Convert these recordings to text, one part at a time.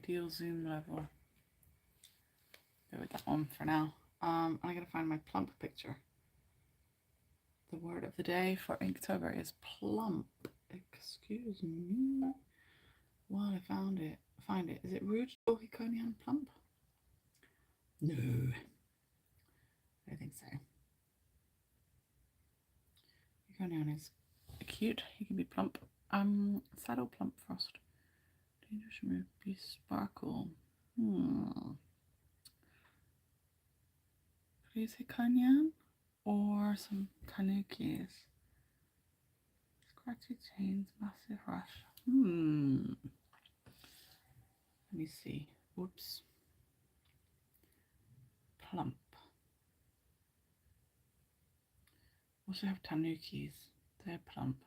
ideal zoom level. Go with that one for now. I'm going to find my plump picture. The word of the day for Inktober is plump. Excuse me. While I find it. Is it rude or Hikonian plump? No. I don't think so. Hikonian is cute. He can be plump. Saddle plump frost. Dangerous remove be sparkle. Please Hikonian or some tanukis. Scratchy chains, massive rush. Let me see. Whoops. Plump. Also have tanukis. They're plump.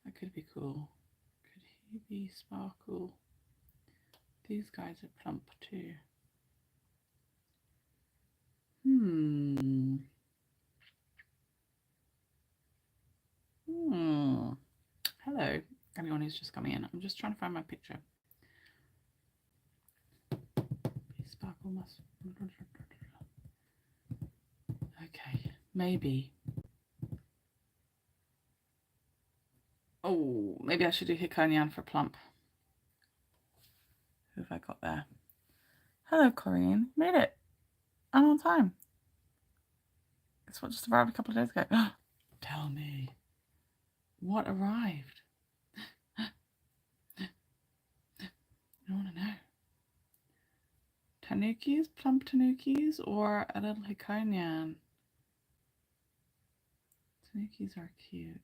That could be cool. Could he be sparkle? These guys are plump too. Hello, anyone who's just coming in. I'm just trying to find my picture. Sparkle must. Okay, maybe. Oh, maybe I should do Hikonian for plump. Who have I got there? Hello, Corinne. Made it. I'm on time. It's what just arrived a couple of days ago. Tell me. What arrived? I want to know. Tanukis, plump tanukis, or a little Hikonian? Tanukis are cute.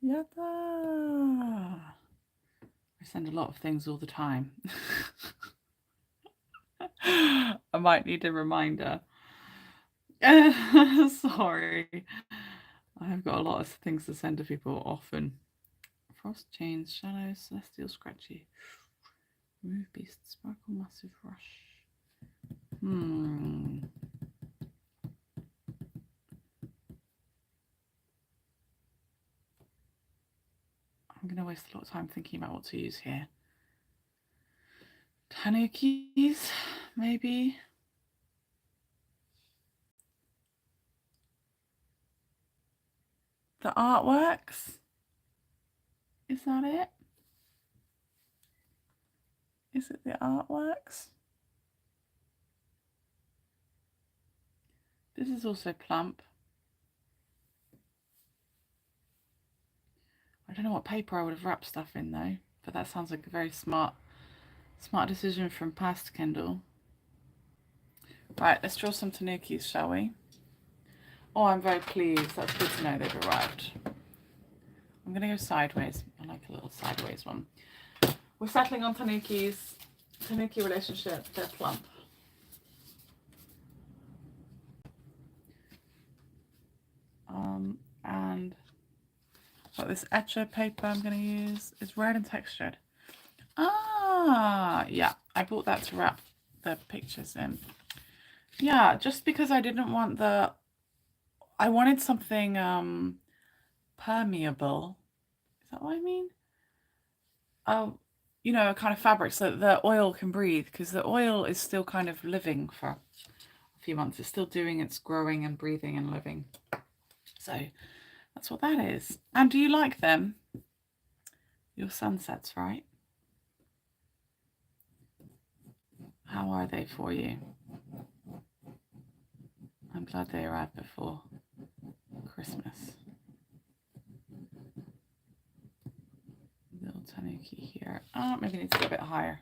Yatta! I send a lot of things all the time. I might need a reminder. Sorry. I've got a lot of things to send to people often. Frost chains, shadows, celestial scratchy. Remove beast, sparkle, massive rush. I'm going to waste a lot of time thinking about what to use here. Tanukis, maybe. The artworks. Is that it? Is it the artworks? This is also plump. I don't know what paper I would have wrapped stuff in though, but that sounds like a very smart decision from past Kendal. Right, let's draw some tanukis, shall we? Oh, I'm very pleased. That's good to know they've arrived. I'm going to go sideways. I like a little sideways one. We're settling on tanukis. Tanuki relationship, they're plump. And got this Etchr paper I'm going to use. It's red and textured. Yeah, I bought that to wrap the pictures in. Yeah, just because I didn't want I wanted something permeable. Is that what I mean? You know, a kind of fabric so that the oil can breathe, because the oil is still kind of living for a few months. It's still doing its growing and breathing and living. So that's what that is. And do you like them? Your sunsets, right? How are they for you? I'm glad they arrived before Christmas. Little tanuki here. Oh, maybe it needs to go a bit higher.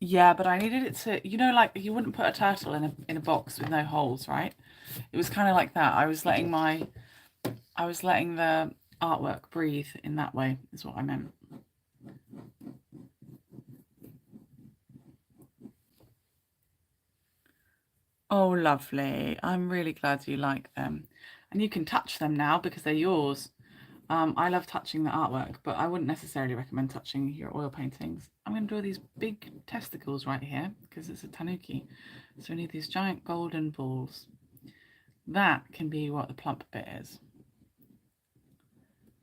Yeah, but I needed it to, you know, like you wouldn't put a turtle in a box with no holes, right? It was kind of like that. I was letting the artwork breathe in that way, is what I meant. Oh, lovely. I'm really glad you like them. And you can touch them now because they're yours. I love touching the artwork, but I wouldn't necessarily recommend touching your oil paintings. I'm going to draw these big testicles right here because it's a tanuki. So we need these giant golden balls. That can be what the plump bit is.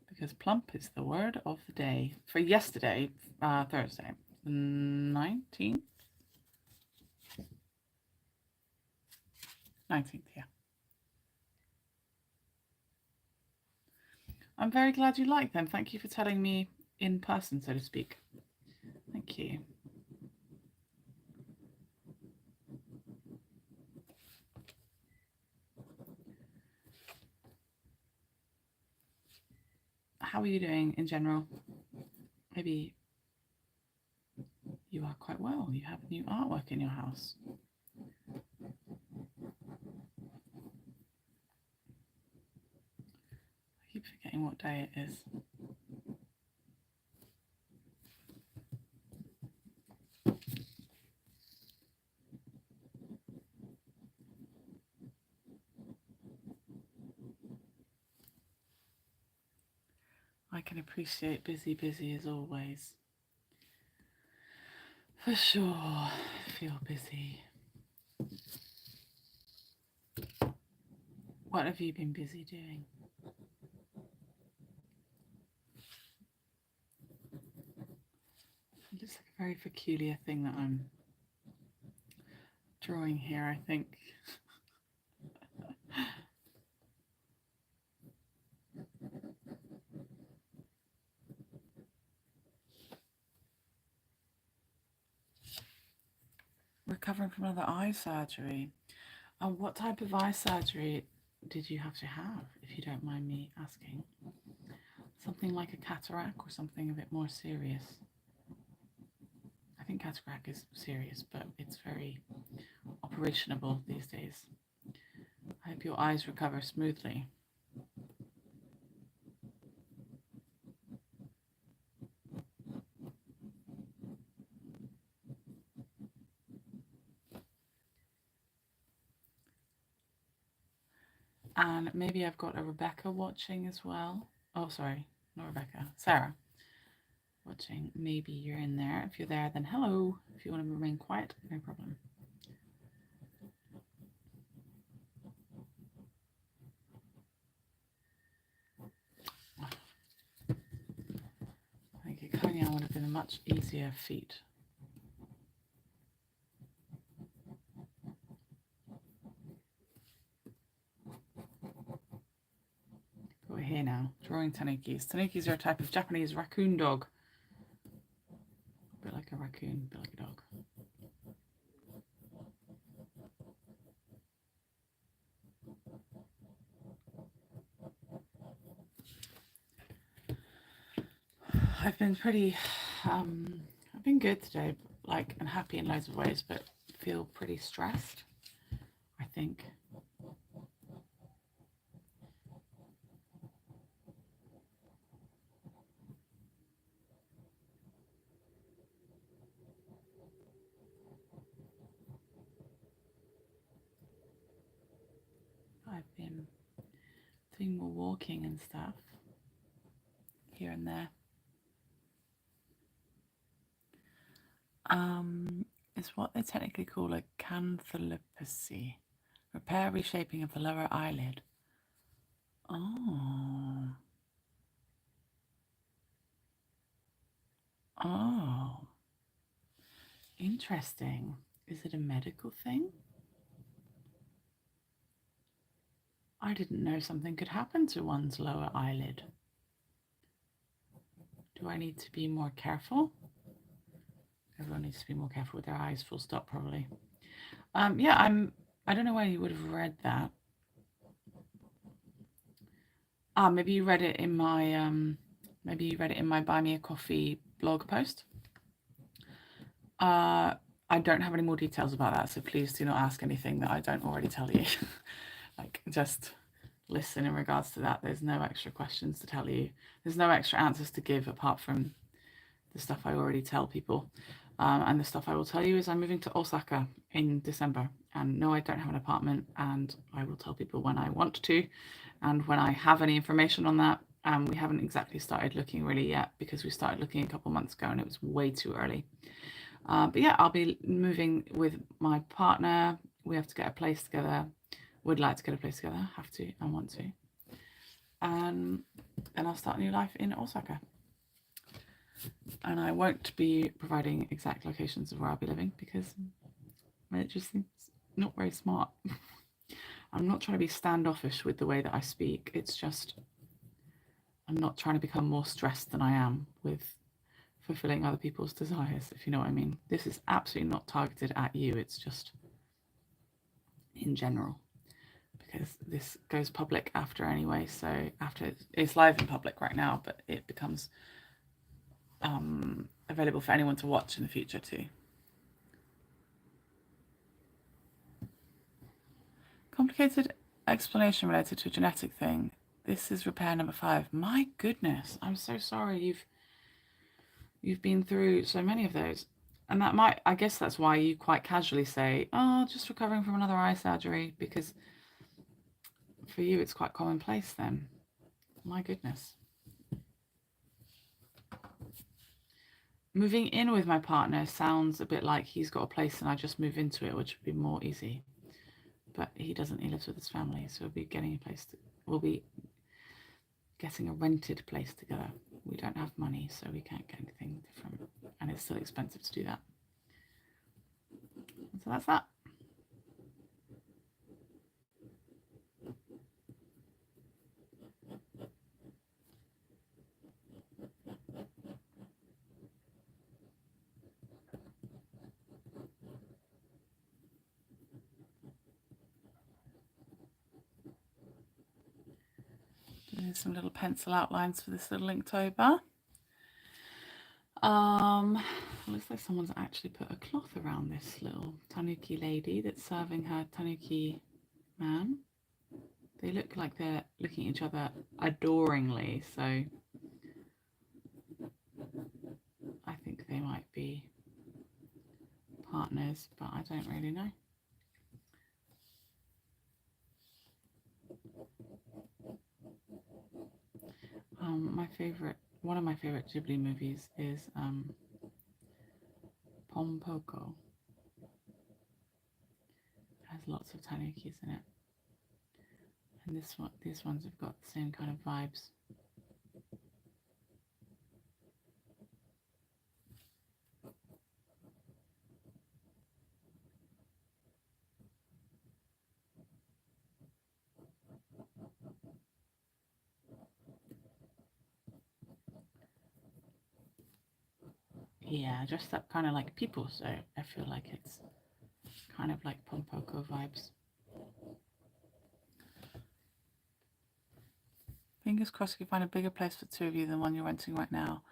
Because plump is the word of the day. For yesterday, Thursday, the 19th? 19th, yeah. I'm very glad you like them. Thank you for telling me in person, so to speak. Thank you. How are you doing in general? Maybe you are quite well. You have new artwork in your house. I keep forgetting what day it is. I can appreciate busy as always. For sure, feel busy. What have you been busy doing? It looks like a very peculiar thing that I'm drawing here, I think. Recovering from another eye surgery. What type of eye surgery did you have to have, if you don't mind me asking? Something like a cataract or something a bit more serious? I think cataract is serious, but it's very operationable these days. I hope your eyes recover smoothly. And maybe I've got a Rebecca watching as well. Oh, sorry, not Rebecca, Sarah watching. Maybe you're in there. If you're there, then hello. If you want to remain quiet, no problem. I think Iconium would have been a much easier feat. But we're here now, drawing tanukis. Tanukis are a type of Japanese raccoon dog. A bit like a raccoon, a bit like a dog. I've been pretty, I've been good today, like, and happy in loads of ways, but feel pretty stressed, I think. I've been doing more walking and stuff here and there. It's what they technically call a canthalopacy, repair reshaping of the lower eyelid. Oh. Oh. Interesting. Is it a medical thing? I didn't know something could happen to one's lower eyelid. Do I need to be more careful? Everyone needs to be more careful with their eyes, full stop, probably. Yeah, I don't know where you would have read that. Maybe you read it in my Buy Me a Coffee blog post. I don't have any more details about that, so please do not ask anything that I don't already tell you. Like, just listen in regards to that. There's no extra questions to tell you. There's no extra answers to give apart from the stuff I already tell people. And the stuff I will tell you is I'm moving to Osaka in December. And no, I don't have an apartment, and I will tell people when I want to. And when I have any information on that, and we haven't exactly started looking really yet because we started looking a couple months ago and it was way too early. But yeah, I'll be moving with my partner. We have to get a place together. Would like to get a place together. Have to and want to. And then I'll start a new life in Osaka. And I won't be providing exact locations of where I'll be living because it just seems not very smart. I'm not trying to be standoffish with the way that I speak. It's just I'm not trying to become more stressed than I am with fulfilling other people's desires, if you know what I mean. This is absolutely not targeted at you. It's just in general, because this goes public after anyway. So after it's live in public right now, but it becomes available for anyone to watch in the future too. Complicated explanation related to a genetic thing. This is repair number 5. My goodness, I'm so sorry you've been through so many of those. And that might, I guess that's why you quite casually say, oh, just recovering from another eye surgery, because for you it's quite commonplace then. My goodness. Moving in with my partner sounds a bit like he's got a place and I just move into it, which would be more easy. But he doesn't, he lives with his family, so we'll be getting a rented place together. We don't have money, so we can't get anything different, and it's still expensive to do that. So that's that. Here's some little pencil outlines for this little Inktober. Looks like someone's actually put a cloth around this little tanuki lady that's serving her tanuki man. They look like they're looking at each other adoringly, so I think they might be partners, but I don't really know. One of my favorite Ghibli movies is Pompoko. It has lots of tanukis in it, and these ones have got the same kind of vibes. Yeah, dressed up kind of like people, so I feel like it's kind of like Pompoko vibes. Fingers crossed you find a bigger place for 2 of you than one you're renting right now.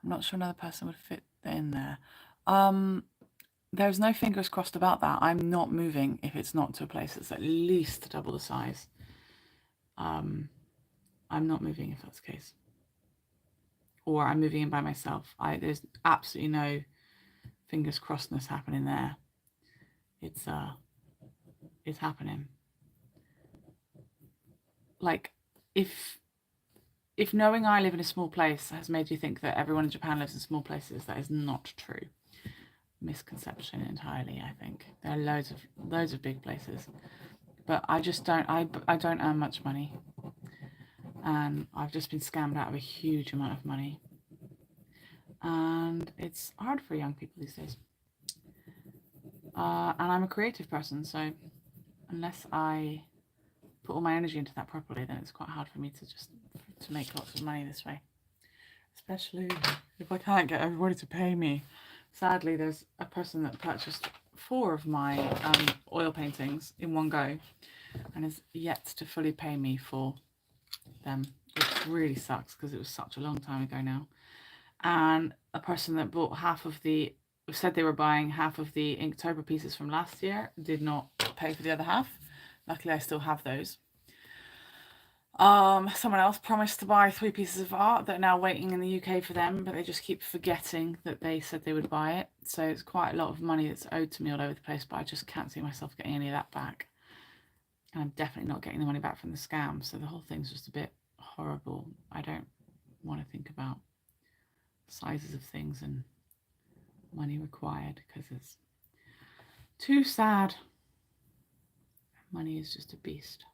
I'm not sure another person would fit in there. There's no fingers crossed about that. I'm not moving if it's not to a place that's at least double the size. I'm not moving if that's the case. Or I'm moving in by myself. There's absolutely no fingers crossedness happening there. It's happening. Like, if knowing I live in a small place has made you think that everyone in Japan lives in small places, that is not true. Misconception entirely, I think. There are loads of big places. But I just don't earn much money. And I've just been scammed out of a huge amount of money. And it's hard for young people these days. And I'm a creative person, so unless I put all my energy into that properly, then it's quite hard for me to make lots of money this way. Especially if I can't get everybody to pay me. Sadly, there's a person that purchased 4 of my oil paintings in one go and is yet to fully pay me for them, which really sucks because it was such a long time ago now. And a person that bought said they were buying half of the Inktober pieces from last year did not pay for the other half. Luckily, I still have those. Someone else promised to buy 3 pieces of art that are now waiting in the UK for them, but they just keep forgetting that they said they would buy it. So it's quite a lot of money that's owed to me all over the place, but I just can't see myself getting any of that back. And I'm definitely not getting the money back from the scam. So the whole thing's just a bit horrible. I don't want to think about sizes of things and money required because it's too sad. Money is just a beast.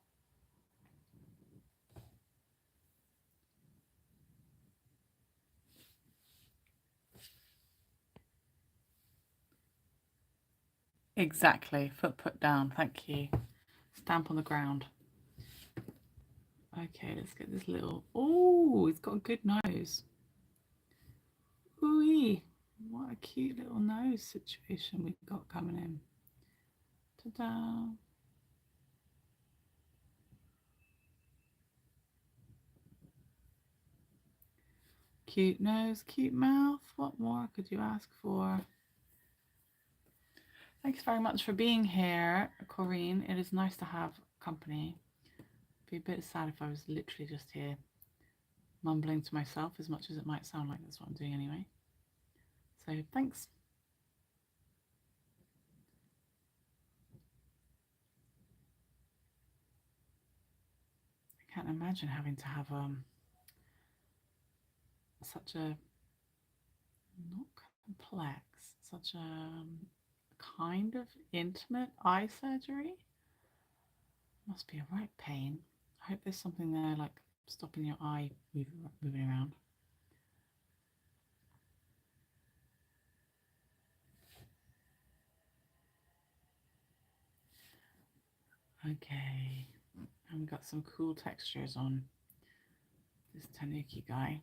Exactly. Foot put down. Thank you. Stamp on the ground. Okay, let's get this little... Oh, it's got a good nose. Ooh, what a cute little nose situation we've got coming in. Ta-da. Cute nose, cute mouth. What more could you ask for? Thanks very much for being here, Corinne. It is nice to have company. It'd be a bit sad if I was literally just here mumbling to myself, as much as it might sound like that's what I'm doing anyway. So thanks. I can't imagine having to have such a, not complex, such a kind of intimate eye surgery. Must be a right pain. I hope there's something there like stopping your eye moving around. Okay, and we've got some cool textures on this Tanuki guy.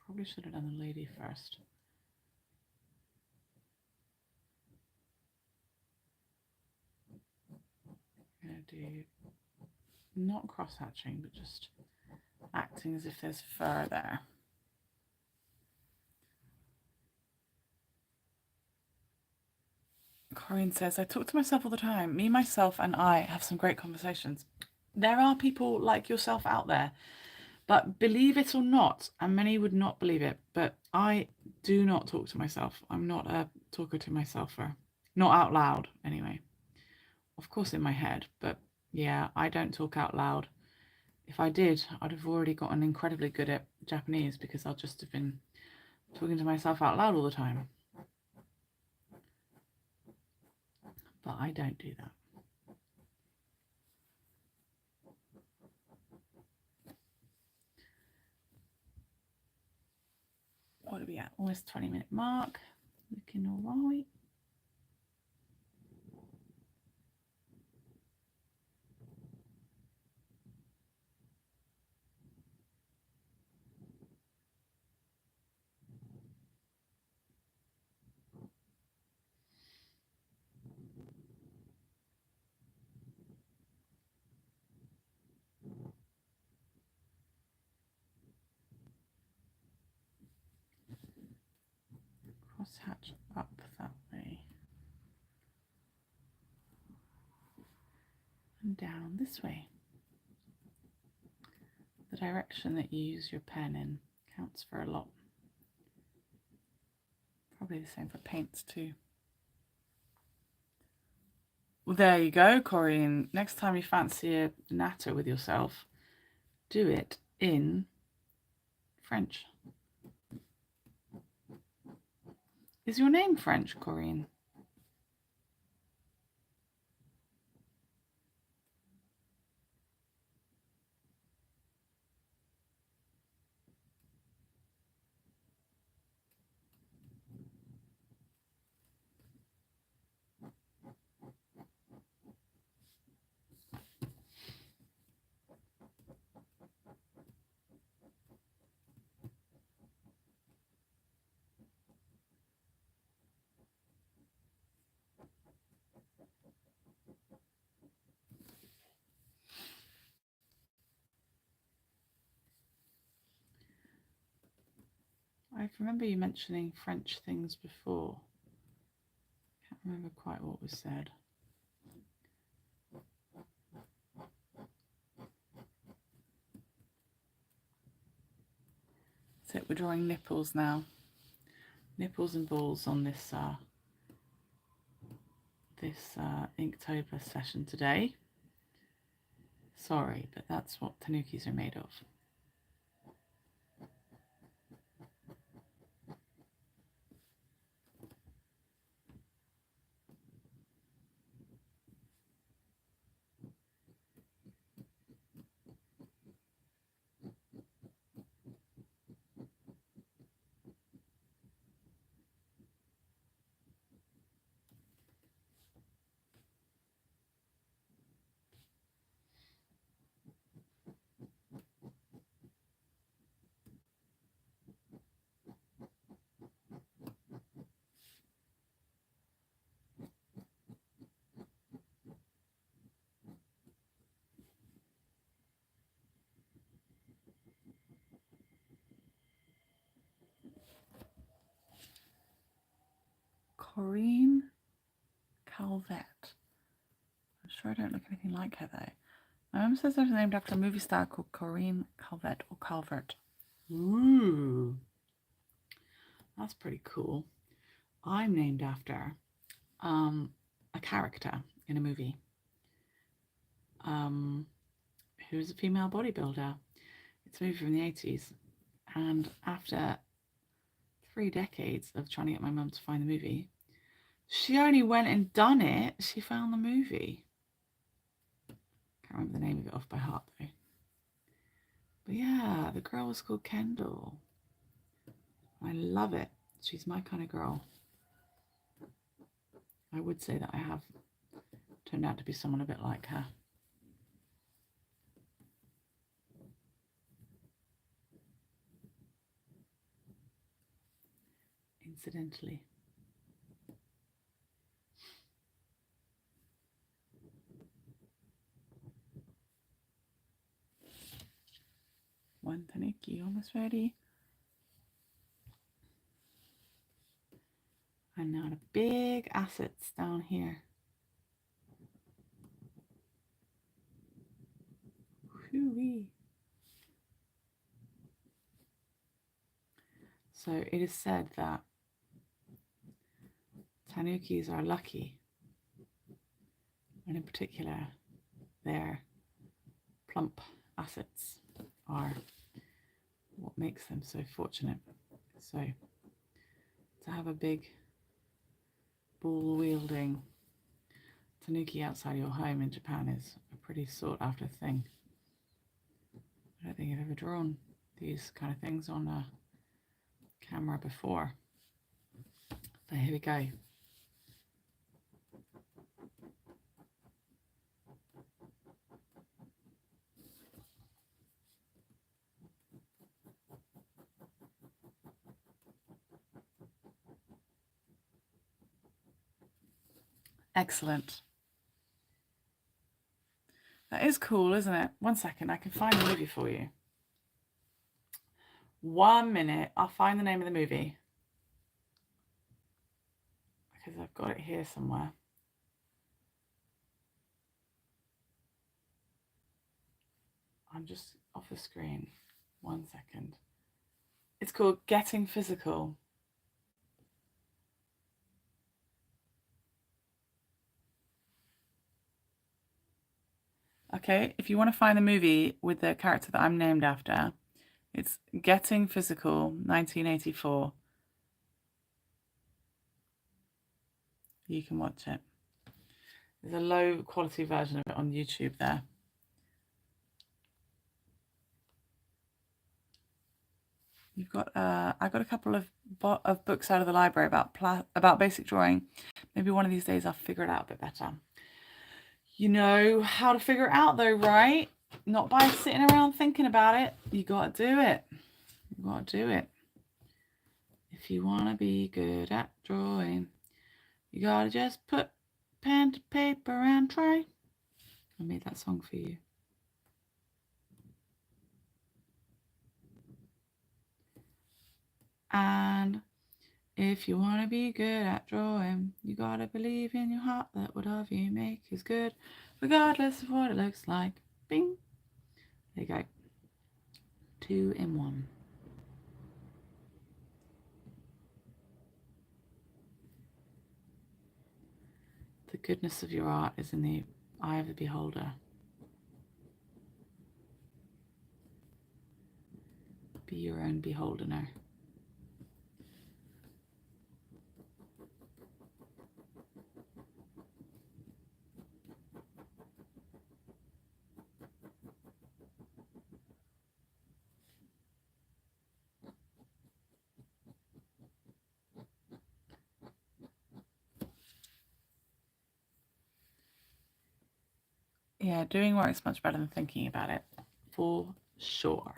Probably should have done the lady first. I'm going to do not cross-hatching, but just acting as if there's fur there. Corinne says, I talk to myself all the time. Me, myself, and I have some great conversations. There are people like yourself out there, but believe it or not, and many would not believe it, but I do not talk to myself. I'm not a talker to myselfer. Not out loud, anyway. Of course in my head, but yeah, I don't talk out loud. If I did, I'd have already gotten incredibly good at Japanese because I'll just have been talking to myself out loud all the time. But I don't do that. What are we at? Almost 20-minute mark. Looking all right. Cross hatch up that way. And down this way. The direction that you use your pen in counts for a lot. Probably the same for paints too. Well, there you go, Corinne. Next time you fancy a natter with yourself, do it in French. Is your name French, Corinne? I remember you mentioning French things before. Can't remember quite what was said. So we're drawing nipples now. Nipples and balls on this Inktober session today. Sorry, but that's what tanukis are made of. Corinne Calvet. I'm sure I don't look anything like her though. My mum says I was named after a movie star called Corinne Calvet or Calvert. Ooh, that's pretty cool. I'm named after a character in a movie who's a female bodybuilder. It's a movie from the 80s, and after 3 decades of trying to get my mum to find the movie, she only went and done it. She found the movie. Can't remember the name of it off by heart though. But yeah, the girl was called Kendal. I love it. She's my kind of girl. I would say that I have turned out to be someone a bit like her. Incidentally. One Taniki almost ready. And now the big assets down here. Whoo-wee. So it is said that tanukis are lucky, and in particular their plump assets are what makes them so fortunate. So to have a big ball-wielding tanuki outside your home in Japan is a pretty sought-after thing. I don't think I've ever drawn these kind of things on a camera before. But here we go. Excellent. That is cool, isn't it? 1 second, I can find the movie for you. 1 minute, I'll find the name of the movie. Because I've got it here somewhere. I'm just off the screen. 1 second. It's called Getting Physical. Okay, if you want to find the movie with the character that I'm named after, it's Getting Physical, 1984. You can watch it. There's a low quality version of it on YouTube there. You've got I got a couple of books out of the library about basic drawing. Maybe one of these days I'll figure it out a bit better. You know how to figure it out though, right? Not by sitting around thinking about it. You got to do it. You got to do it. If you want to be good at drawing, you got to just put pen to paper and try. I made that song for you. And if you want to be good at drawing, you got to believe in your heart that whatever you make is good, regardless of what it looks like. Bing. There you go. 2 in 1. The goodness of your art is in the eye of the beholder. Be your own beholdener. Yeah, doing work's much better than thinking about it, for sure.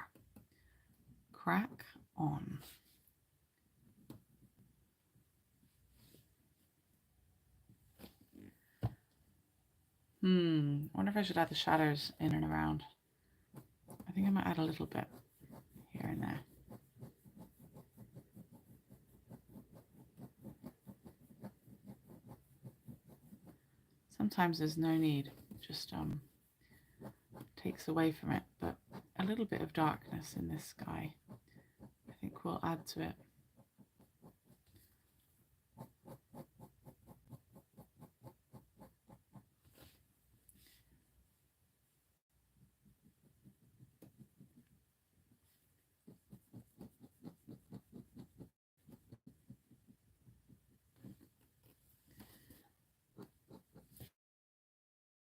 Crack on. I wonder if I should add the shadows in and around. I think I might add a little bit here and there. sometimes there's no need, it just takes away from it, but a little bit of darkness in this sky I think will add to it.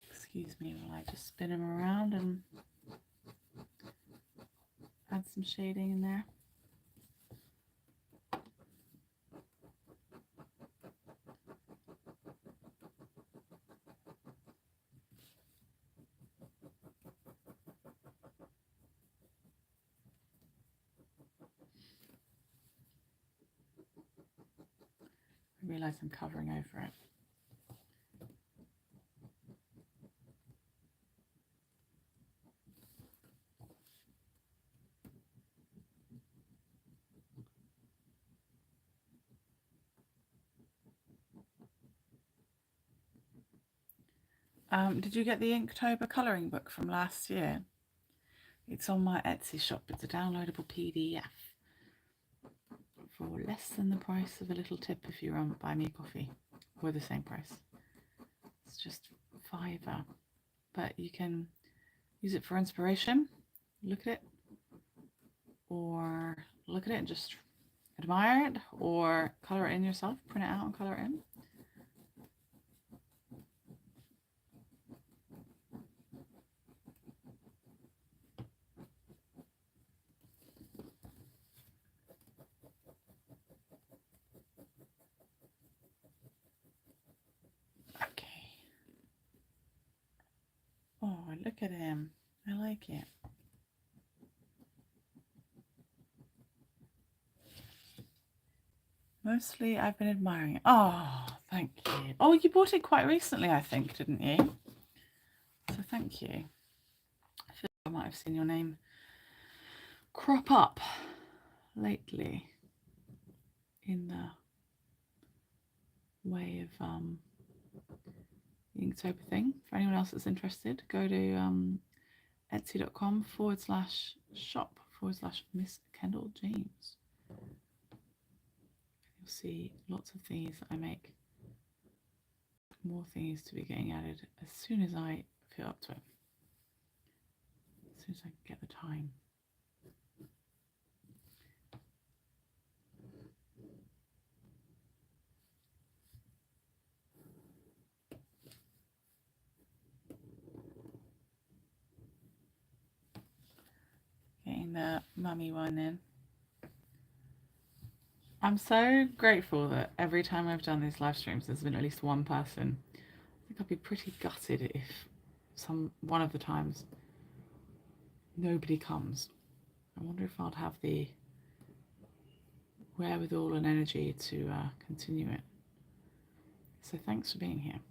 Excuse me while I just spin them around and add some shading in there. I realise I'm covering over it. Did you get the Inktober colouring book from last year? It's on my Etsy shop. It's a downloadable PDF for less than the price of a little tip if you buy me a coffee, or the same price. It's just £5, but you can use it for inspiration. Look at it, or look at it and just admire it, or colour it in yourself, print it out and colour it in. Oh, look at him. I like it. Mostly I've been admiring it. Oh, thank you. Oh, you bought it quite recently, I think, didn't you? So thank you. I feel like I might have seen your name crop up lately in the way of the Inktober thing. For anyone else that's interested, go to etsy.com/shop/Miss Kendal James. You'll see lots of things that I make. More things to be getting added as soon as I feel up to it. As soon as I can get the time. Getting the mummy one in. I'm so grateful that every time I've done these live streams, there's been at least one person. I think I'd be pretty gutted if one of the times nobody comes. I wonder if I'd have the wherewithal and energy to continue it. So thanks for being here.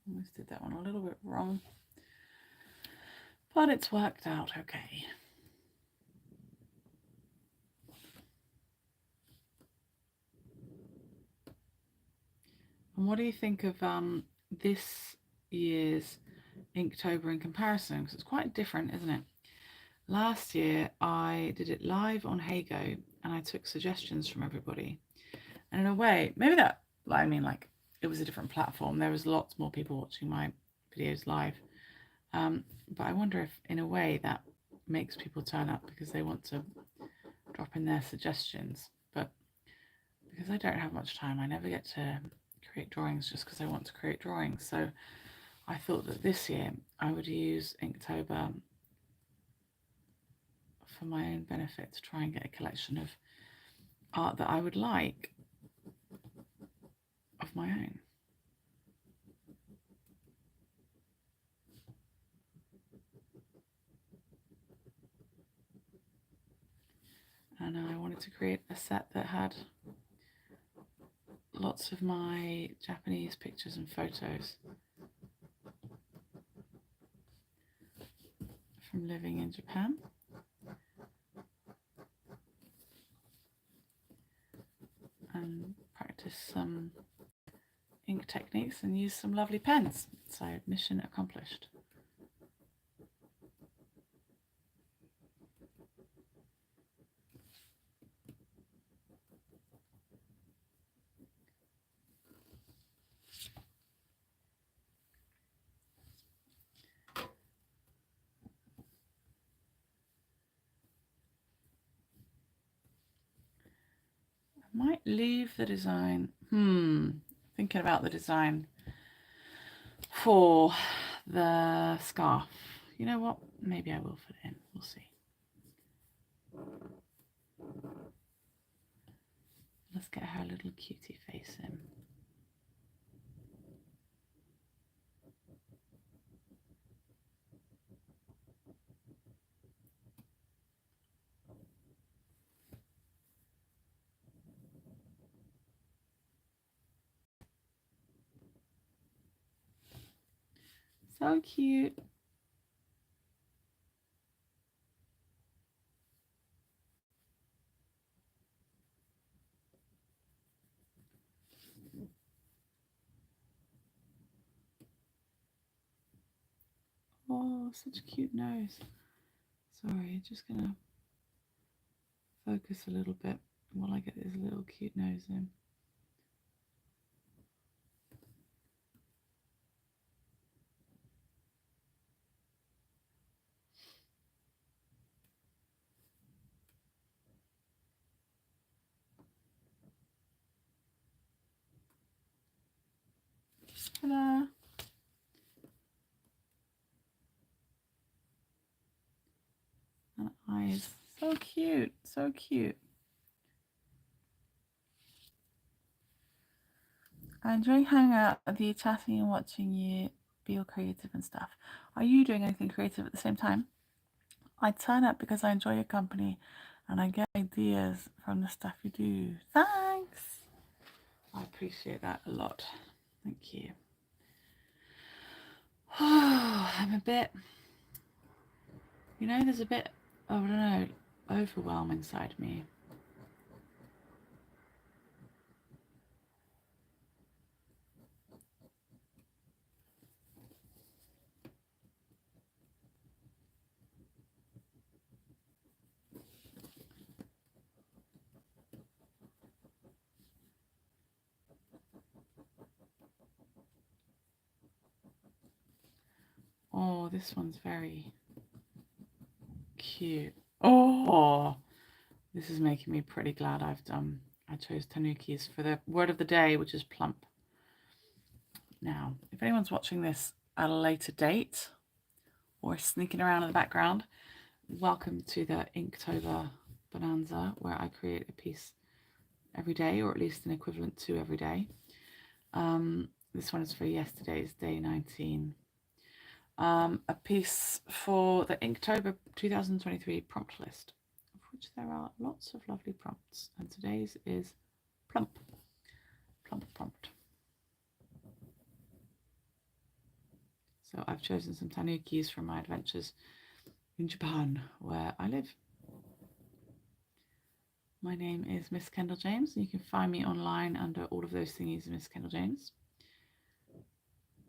Almost did that one a little bit wrong, but it's worked out okay. And what do you think of this year's Inktober in comparison? Because it's quite different, isn't it? Last year I did it live on Hago and I took suggestions from everybody. And in a way, maybe that, I mean, like, it was a different platform. There was lots more people watching my videos live. But I wonder if, in a way, that makes people turn up because they want to drop in their suggestions. But because I don't have much time, I never get to create drawings just because I want to create drawings. So I thought that this year I would use Inktober for my own benefit to try and get a collection of art that I would like of my own. And I wanted to create a set that had lots of my Japanese pictures and photos from living in Japan. And practice some ink techniques and use some lovely pens. So mission accomplished. I might leave the design. Thinking about the design for the scarf. You know what? Maybe I will fit it in. We'll see. Let's get her little cutie face in. So cute. Oh, such a cute nose. Sorry, just gonna focus a little bit while I get this little cute nose in. Ta-da! And eyes. So cute, so cute. I enjoy hanging out with you, chatting and watching you be all creative and stuff. Are you doing anything creative at the same time? I turn up because I enjoy your company and I get ideas from the stuff you do. Thanks! I appreciate that a lot. Thank you. I'm a bit, there's a bit, I don't know, overwhelm inside me. Oh, this one's very cute. Oh, this is making me pretty glad I chose Tanuki's for the word of the day, which is plump. Now, if anyone's watching this at a later date or sneaking around in the background, welcome to the Inktober Bonanza, where I create a piece every day, or at least an equivalent to every day. This one is for yesterday's day 19. A piece for the Inktober 2023 prompt list, of which there are lots of lovely prompts, and today's is plump prompt. So I've chosen some tanukis from my adventures in Japan, where I live. My name is Miss Kendal James, and you can find me online under all of those thingies, Miss Kendal James.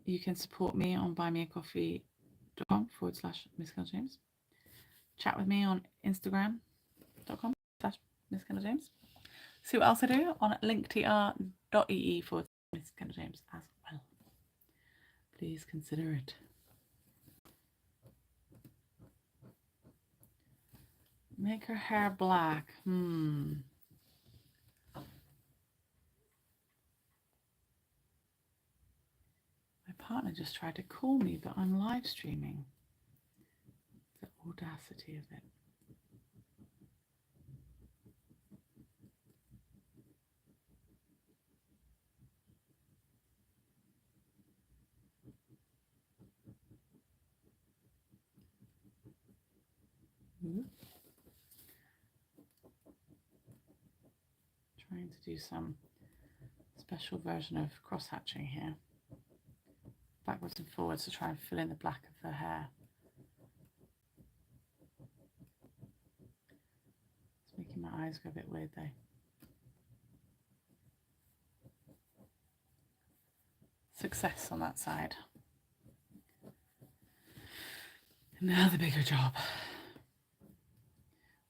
You can support me on buymeacoffee.com/Miss Kendal James. Chat with me on Instagram.com/Miss Kendal James. See what else I do on linktr.ee/Miss Kendal James as well. Please consider it. Make her hair black. partner just tried to call me, but I'm live streaming. The audacity of it. Trying to do some special version of cross-hatching here. Backwards and forwards to try and fill in the black of her hair. It's making my eyes go a bit weird though. Success on that side. And now the bigger job.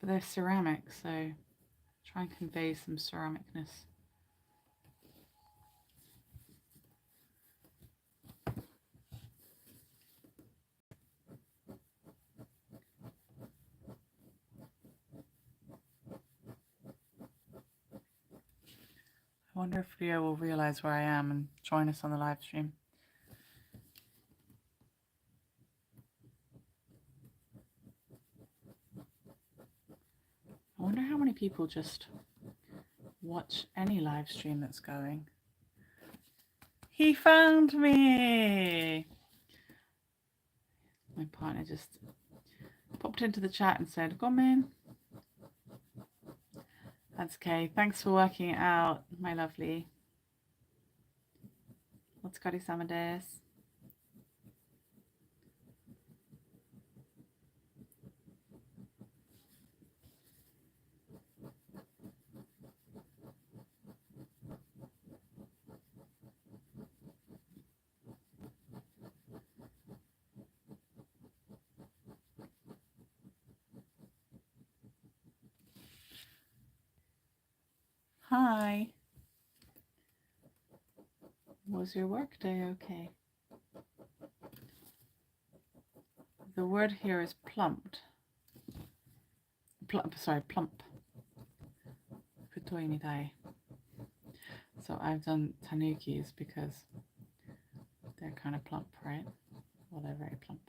But they're ceramic, so try and convey some ceramicness. I wonder if Leo will realise where I am and join us on the live stream. I wonder how many people just watch any live stream that's going. He found me! My partner just popped into the chat and said, come in. That's okay. Thanks for working it out, my lovely. Otsukare-sama desu. Hi. Was your work day okay? The word here is plumped. Plump. Futoi mitai. So I've done tanukis because they're kind of plump, right? Well, they're very plump.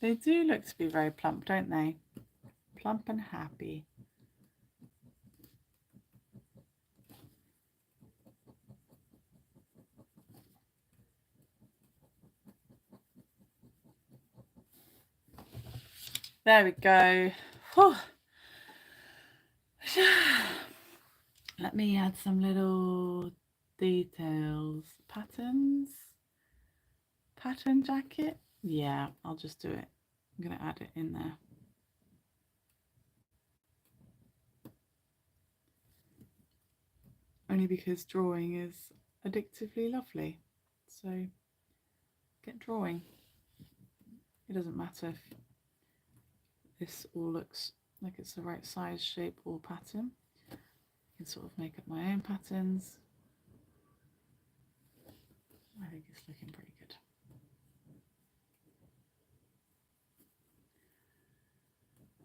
They do look to be very plump, don't they? Plump and happy. There we go. Whew. Let me add some little details. Patterns. Pattern jacket. Yeah, I'll just do it. I'm going to add it in there. Only because drawing is addictively lovely. So get drawing. It doesn't matter if this all looks like it's the right size, shape or pattern. I can sort of make up my own patterns. I think it's looking pretty good.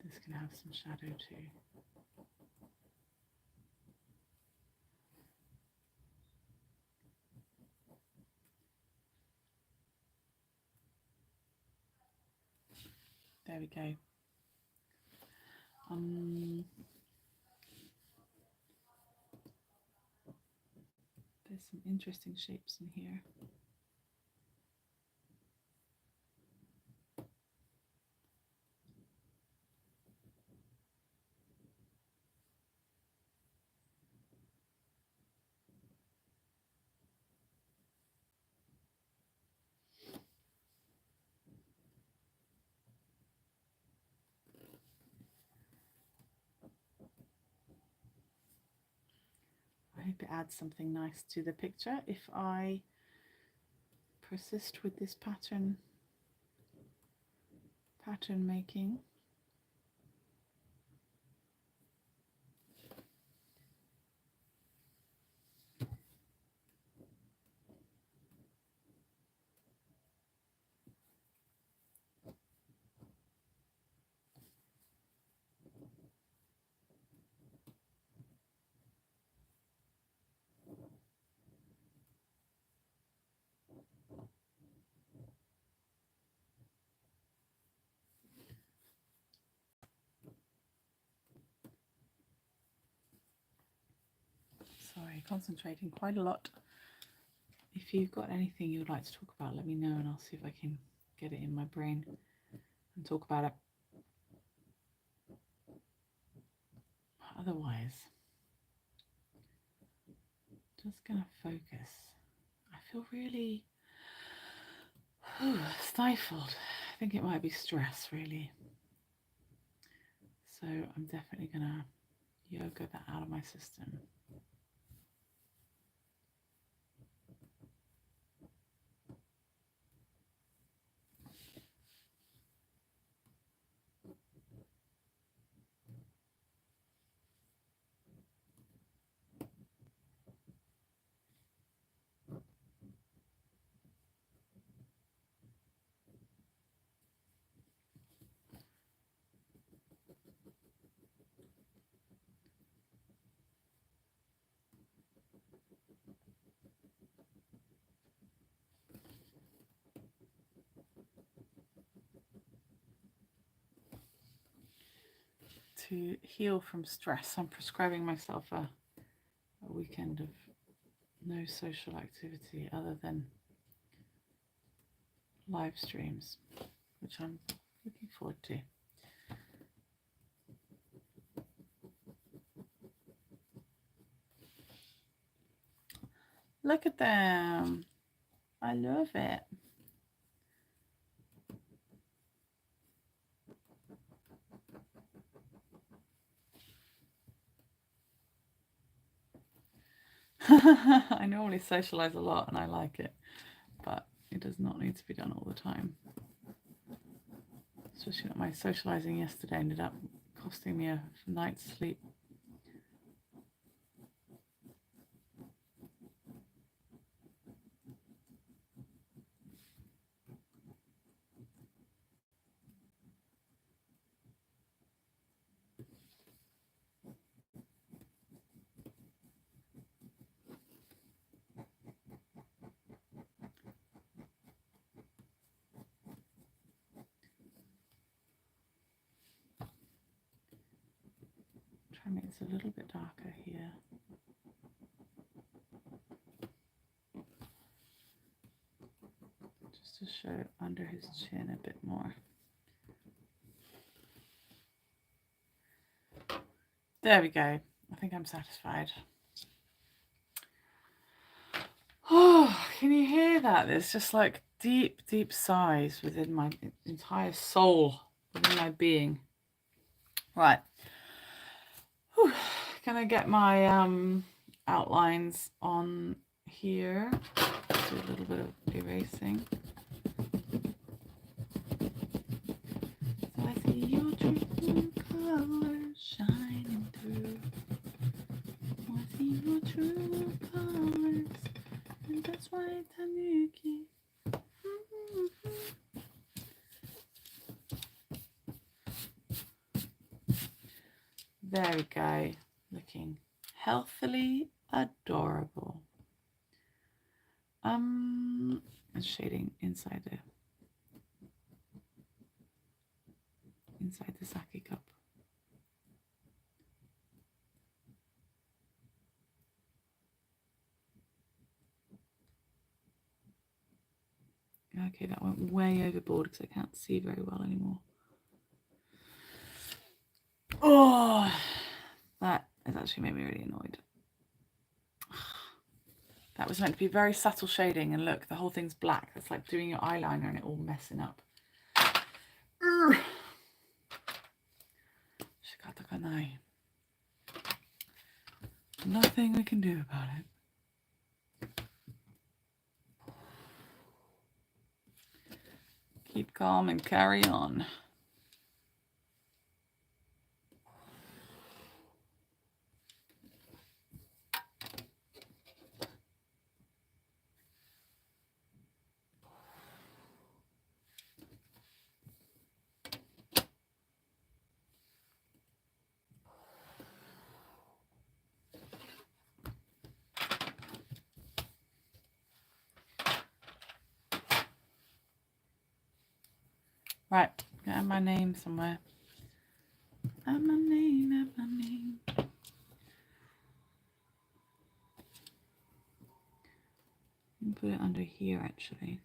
This can have some shadow too. There we go. There's some interesting shapes in here. I hope it adds something nice to the picture if I persist with this pattern making. Okay, concentrating quite a lot. If you've got anything you would like to talk about, let me know and I'll see if I can get it in my brain and talk about it. Otherwise, just gonna focus. I feel really stifled. I think it might be stress, really. So I'm definitely gonna yoga that out of my system. To heal from stress, I'm prescribing myself a weekend of no social activity other than live streams, which I'm looking forward to. Look at them. I love it. I normally socialize a lot and I like it, but it does not need to be done all the time. Especially that my socializing yesterday ended up costing me a night's sleep. Try and make this a little bit darker here. Just to show under his chin a bit more. There we go. I think I'm satisfied. Oh, can you hear that? There's just like deep, deep sighs within my entire soul, within my being. Right. Whew. Can I get my outlines on here? Do a little bit of erasing. So I see your true colors shining through. I see your true colors, and that's why Tanuki. There we go, looking healthily adorable. And shading inside the sake cup. Okay, that went way overboard because I can't see very well anymore. Oh, that has actually made me really annoyed. That was meant to be very subtle shading, and look, the whole thing's black. It's like doing your eyeliner and it all messing up. Nothing we can do about it. Keep calm and carry on. Right, add my name somewhere. Add my name, add my name. Put it under here actually.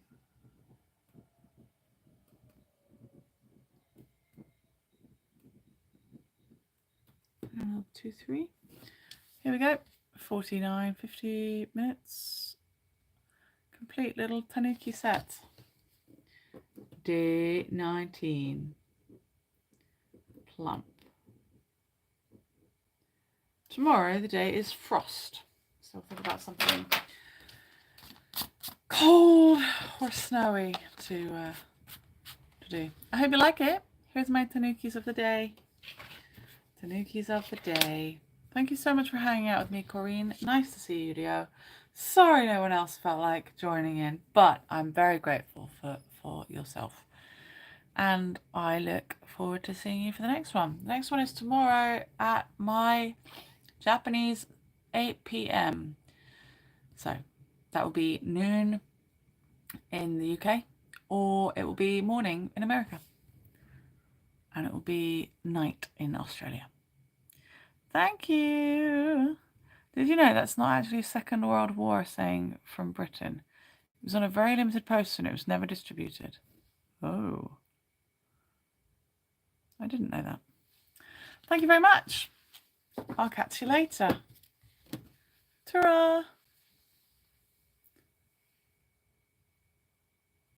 And 2, 3. Here we go. 49, 50 minutes. Complete little tanuki set. Day 19. Plump. Tomorrow the day is frost. So think about something cold or snowy to do. I hope you like it. Here's my tanukis of the day. Tanukis of the day. Thank you so much for hanging out with me, Corinne. Nice to see you, Leo. Sorry no one else felt like joining in, but I'm very grateful for yourself. And I look forward to seeing you for the next one. The next one is tomorrow at my Japanese 8 p.m. So that will be noon in the UK, or it will be morning in America. And it will be night in Australia. Thank you. Did you know that's not actually a Second World War saying from Britain? It was on a very limited poster and it was never distributed. Oh. I didn't know that. Thank you very much. I'll catch you later. Ta-ra!